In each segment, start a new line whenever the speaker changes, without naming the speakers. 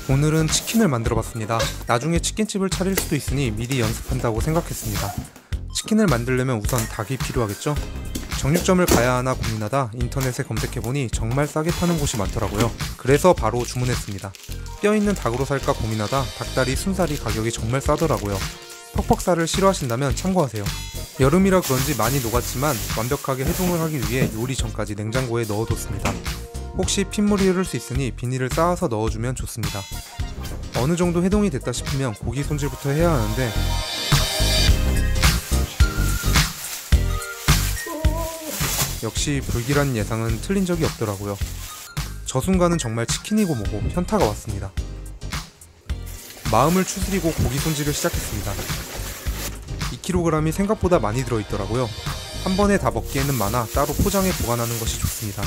오늘은 치킨을 만들어 봤습니다. 나중에 치킨집을 차릴 수도 있으니 미리 연습한다고 생각했습니다. 치킨을 만들려면 우선 닭이 필요하겠죠? 정육점을 가야 하나 고민하다 인터넷에 검색해보니 정말 싸게 파는 곳이 많더라고요. 그래서 바로 주문했습니다. 뼈 있는 닭으로 살까 고민하다 닭다리 순살이 가격이 정말 싸더라고요. 퍽퍽살을 싫어하신다면 참고하세요. 여름이라 그런지 많이 녹았지만 완벽하게 해동을 하기 위해 요리 전까지 냉장고에 넣어뒀습니다. 혹시 핏물이 흐를 수 있으니 비닐을 쌓아서 넣어주면 좋습니다. 어느 정도 해동이 됐다 싶으면 고기 손질부터 해야 하는데 역시 불길한 예상은 틀린 적이 없더라고요. 저 순간은 정말 치킨이고 뭐고 현타가 왔습니다. 마음을 추스리고 고기 손질을 시작했습니다. 2kg이 생각보다 많이 들어있더라고요. 한 번에 다 먹기에는 많아 따로 포장해 보관하는 것이 좋습니다.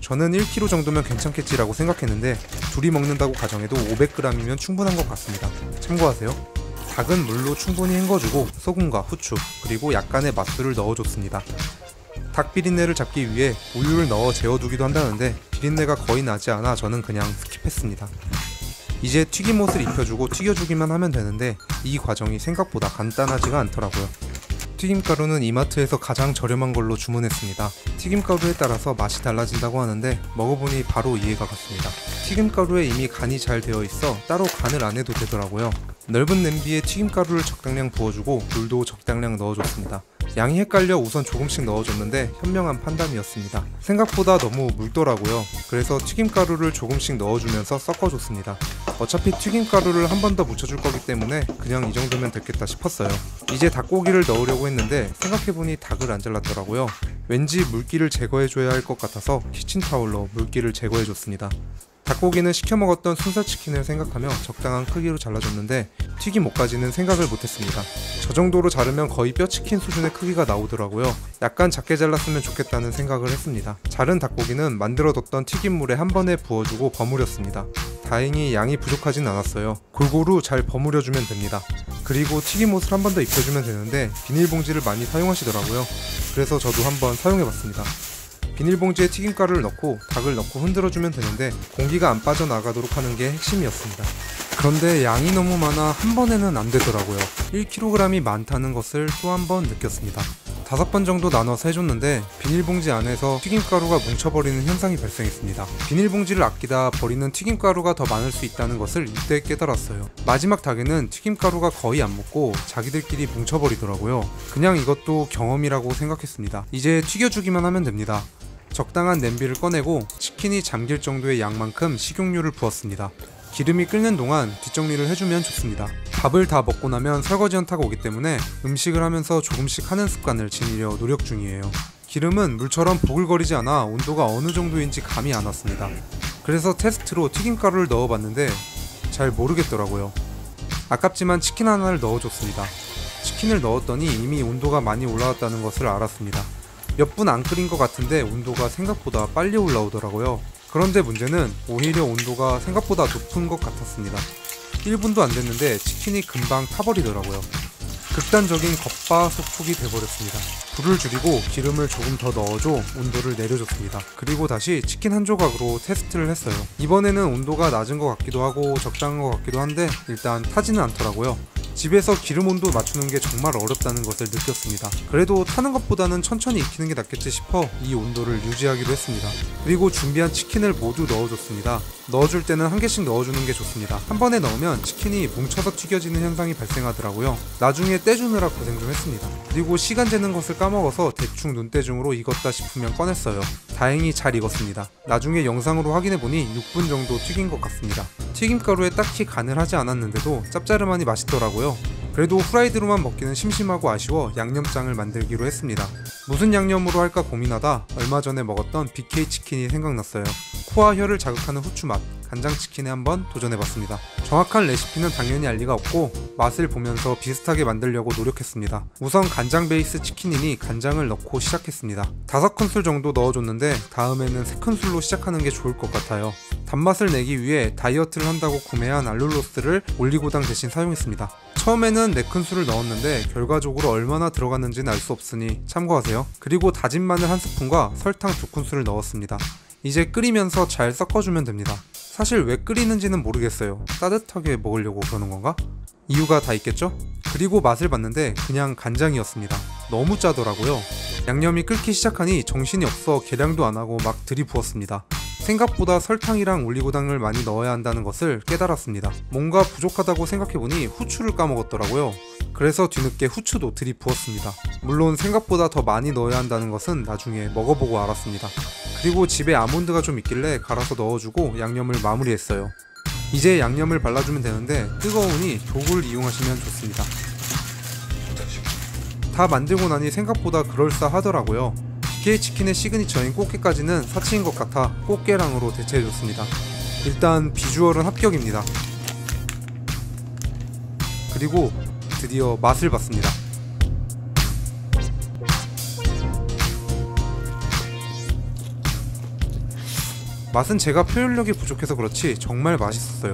저는 1kg 정도면 괜찮겠지라고 생각했는데 둘이 먹는다고 가정해도 500g이면 충분한 것 같습니다. 참고하세요. 닭은 물로 충분히 헹궈주고 소금과 후추 그리고 약간의 맛술을 넣어줬습니다. 닭 비린내를 잡기 위해 우유를 넣어 재워두기도 한다는데 비린내가 거의 나지 않아 저는 그냥 스킵했습니다. 이제 튀김옷을 입혀주고 튀겨주기만 하면 되는데 이 과정이 생각보다 간단하지가 않더라고요. 튀김가루는 이마트에서 가장 저렴한 걸로 주문했습니다. 튀김가루에 따라서 맛이 달라진다고 하는데 먹어보니 바로 이해가 갔습니다. 튀김가루에 이미 간이 잘 되어 있어 따로 간을 안 해도 되더라고요. 넓은 냄비에 튀김가루를 적당량 부어주고 물도 적당량 넣어줬습니다. 양이 헷갈려 우선 조금씩 넣어줬는데 현명한 판단이었습니다. 생각보다 너무 묽더라고요. 그래서 튀김가루를 조금씩 넣어주면서 섞어줬습니다. 어차피 튀김가루를 한 번 더 묻혀줄 거기 때문에 그냥 이 정도면 됐겠다 싶었어요. 이제 닭고기를 넣으려고 했는데 생각해보니 닭을 안 잘랐더라고요. 왠지 물기를 제거해줘야 할 것 같아서 키친타올로 물기를 제거해줬습니다. 닭고기는 시켜먹었던 순살치킨을 생각하며 적당한 크기로 잘라줬는데 튀김옷까지는 생각을 못했습니다. 저 정도로 자르면 거의 뼈치킨 수준의 크기가 나오더라고요. 약간 작게 잘랐으면 좋겠다는 생각을 했습니다. 자른 닭고기는 만들어뒀던 튀김물에 한 번에 부어주고 버무렸습니다. 다행히 양이 부족하진 않았어요. 골고루 잘 버무려주면 됩니다. 그리고 튀김옷을 한 번 더 입혀주면 되는데 비닐봉지를 많이 사용하시더라고요. 그래서 저도 한번 사용해봤습니다. 비닐봉지에 튀김가루를 넣고 닭을 넣고 흔들어주면 되는데 공기가 안 빠져나가도록 하는 게 핵심이었습니다. 그런데 양이 너무 많아 한 번에는 안 되더라고요. 1kg이 많다는 것을 또 한 번 느꼈습니다. 5번 정도 나눠서 해줬는데 비닐봉지 안에서 튀김가루가 뭉쳐버리는 현상이 발생했습니다. 비닐봉지를 아끼다 버리는 튀김가루가 더 많을 수 있다는 것을 이때 깨달았어요. 마지막 닭에는 튀김가루가 거의 안 묻고 자기들끼리 뭉쳐버리더라고요. 그냥 이것도 경험이라고 생각했습니다. 이제 튀겨주기만 하면 됩니다. 적당한 냄비를 꺼내고 치킨이 잠길 정도의 양만큼 식용유를 부었습니다. 기름이 끓는 동안 뒷정리를 해주면 좋습니다. 밥을 다 먹고 나면 설거지 현타가 오기 때문에 음식을 하면서 조금씩 하는 습관을 지니려 노력 중이에요. 기름은 물처럼 보글거리지 않아 온도가 어느 정도인지 감이 안 왔습니다. 그래서 테스트로 튀김가루를 넣어봤는데 잘 모르겠더라고요. 아깝지만 치킨 하나를 넣어줬습니다. 치킨을 넣었더니 이미 온도가 많이 올라왔다는 것을 알았습니다. 몇 분 안 끓인 것 같은데 온도가 생각보다 빨리 올라오더라고요. 그런데 문제는 오히려 온도가 생각보다 높은 것 같았습니다. 1분도 안 됐는데 치킨이 금방 타버리더라고요. 극단적인 겉바속촉이 돼버렸습니다. 불을 줄이고 기름을 조금 더 넣어줘 온도를 내려줬습니다. 그리고 다시 치킨 한 조각으로 테스트를 했어요. 이번에는 온도가 낮은 것 같기도 하고 적당한 것 같기도 한데 일단 타지는 않더라고요. 집에서 기름 온도 맞추는 게 정말 어렵다는 것을 느꼈습니다. 그래도 타는 것보다는 천천히 익히는 게 낫겠지 싶어 이 온도를 유지하기로 했습니다. 그리고 준비한 치킨을 모두 넣어줬습니다. 넣어줄 때는 한 개씩 넣어주는 게 좋습니다. 한 번에 넣으면 치킨이 뭉쳐서 튀겨지는 현상이 발생하더라고요. 나중에 떼주느라 고생 좀 했습니다. 그리고 시간 재는 것을 까먹어서 대충 눈대중으로 익었다 싶으면 꺼냈어요. 다행히 잘 익었습니다. 나중에 영상으로 확인해보니 6분 정도 튀긴 것 같습니다. 튀김가루에 딱히 간을 하지 않았는데도 짭짜름하니 맛있더라고요. 그래도 후라이드로만 먹기는 심심하고 아쉬워 양념장을 만들기로 했습니다. 무슨 양념으로 할까 고민하다 얼마 전에 먹었던 BK 치킨이 생각났어요. 코와 혀를 자극하는 후추 맛, 간장치킨에 한번 도전해봤습니다. 정확한 레시피는 당연히 알 리가 없고 맛을 보면서 비슷하게 만들려고 노력했습니다. 우선 간장 베이스 치킨이니 간장을 넣고 시작했습니다. 5큰술 정도 넣어줬는데 다음에는 3큰술로 시작하는 게 좋을 것 같아요. 단맛을 내기 위해 다이어트를 한다고 구매한 알룰로스를 올리고당 대신 사용했습니다. 처음에는 4큰술을 넣었는데 결과적으로 얼마나 들어갔는지는 알 수 없으니 참고하세요. 그리고 다진 마늘 1스푼과 설탕 2큰술을 넣었습니다. 이제 끓이면서 잘 섞어주면 됩니다. 사실 왜 끓이는지는 모르겠어요. 따뜻하게 먹으려고 그러는 건가? 이유가 다 있겠죠? 그리고 맛을 봤는데 그냥 간장이었습니다. 너무 짜더라고요. 양념이 끓기 시작하니 정신이 없어 계량도 안 하고 막 들이부었습니다. 생각보다 설탕이랑 올리고당을 많이 넣어야 한다는 것을 깨달았습니다. 뭔가 부족하다고 생각해보니 후추를 까먹었더라고요. 그래서 뒤늦게 후추도 들이부었습니다. 물론 생각보다 더 많이 넣어야 한다는 것은 나중에 먹어보고 알았습니다. 그리고 집에 아몬드가 좀 있길래 갈아서 넣어주고 양념을 마무리했어요. 이제 양념을 발라주면 되는데 뜨거우니 도구를 이용하시면 좋습니다. 다 만들고 나니 생각보다 그럴싸하더라고요. BK치킨의 시그니처인 꽃게까지는 사치인 것 같아 꽃게랑으로 대체해줬습니다. 일단 비주얼은 합격입니다. 그리고 드디어 맛을 봤습니다. 맛은 제가 표현력이 부족해서 그렇지 정말 맛있었어요.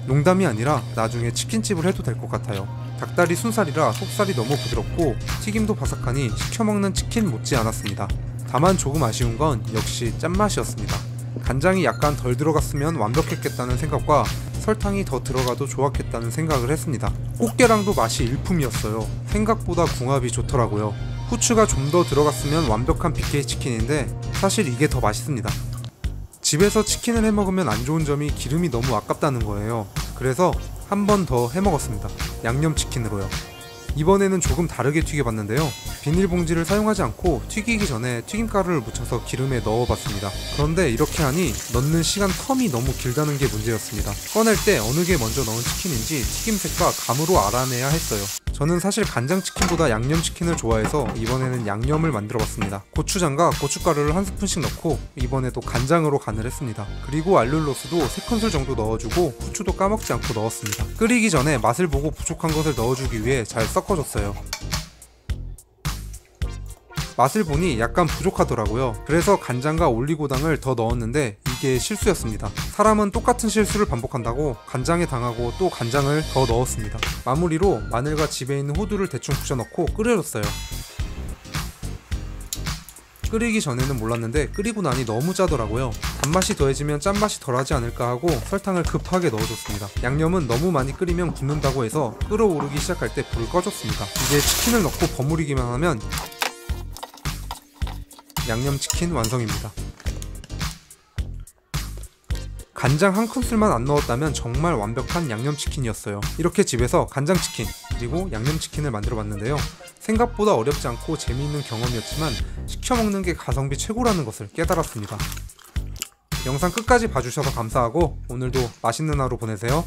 농담이 아니라 나중에 치킨집을 해도 될 것 같아요. 닭다리 순살이라 속살이 너무 부드럽고 튀김도 바삭하니 시켜먹는 치킨 못지 않았습니다. 다만 조금 아쉬운 건 역시 짠맛이었습니다. 간장이 약간 덜 들어갔으면 완벽했겠다는 생각과 설탕이 더 들어가도 좋았겠다는 생각을 했습니다. 꽃게랑도 맛이 일품이었어요. 생각보다 궁합이 좋더라고요. 후추가 좀 더 들어갔으면 완벽한 BK치킨인데 사실 이게 더 맛있습니다. 집에서 치킨을 해먹으면 안 좋은 점이 기름이 너무 아깝다는 거예요. 그래서 한 번 더 해먹었습니다. 양념치킨으로요. 이번에는 조금 다르게 튀겨봤는데요. 비닐봉지를 사용하지 않고 튀기기 전에 튀김가루를 묻혀서 기름에 넣어봤습니다. 그런데 이렇게 하니 넣는 시간 텀이 너무 길다는 게 문제였습니다. 꺼낼 때 어느 게 먼저 넣은 치킨인지 튀김색과 감으로 알아내야 했어요. 저는 사실 간장치킨보다 양념치킨을 좋아해서 이번에는 양념을 만들어봤습니다. 고추장과 고춧가루를 한 스푼씩 넣고 이번에도 간장으로 간을 했습니다. 그리고 알룰로스도 3큰술 정도 넣어주고 후추도 까먹지 않고 넣었습니다. 끓이기 전에 맛을 보고 부족한 것을 넣어주기 위해 잘 섞어줬어요. 맛을 보니 약간 부족하더라고요. 그래서 간장과 올리고당을 더 넣었는데 이게 실수였습니다. 사람은 똑같은 실수를 반복한다고 간장에 당하고 또 간장을 더 넣었습니다. 마무리로 마늘과 집에 있는 호두를 대충 부셔 넣고 끓여줬어요. 끓이기 전에는 몰랐는데 끓이고 나니 너무 짜더라고요. 단맛이 더해지면 짠맛이 덜하지 않을까 하고 설탕을 급하게 넣어줬습니다. 양념은 너무 많이 끓이면 굳는다고 해서 끓어오르기 시작할 때 불을 꺼줬습니다. 이제 치킨을 넣고 버무리기만 하면 양념치킨 완성입니다. 간장 한 큰술만 안 넣었다면 정말 완벽한 양념치킨이었어요. 이렇게 집에서 간장치킨 그리고 양념치킨을 만들어봤는데요. 생각보다 어렵지 않고 재미있는 경험이었지만 시켜먹는 게 가성비 최고라는 것을 깨달았습니다. 영상 끝까지 봐주셔서 감사하고 오늘도 맛있는 하루 보내세요.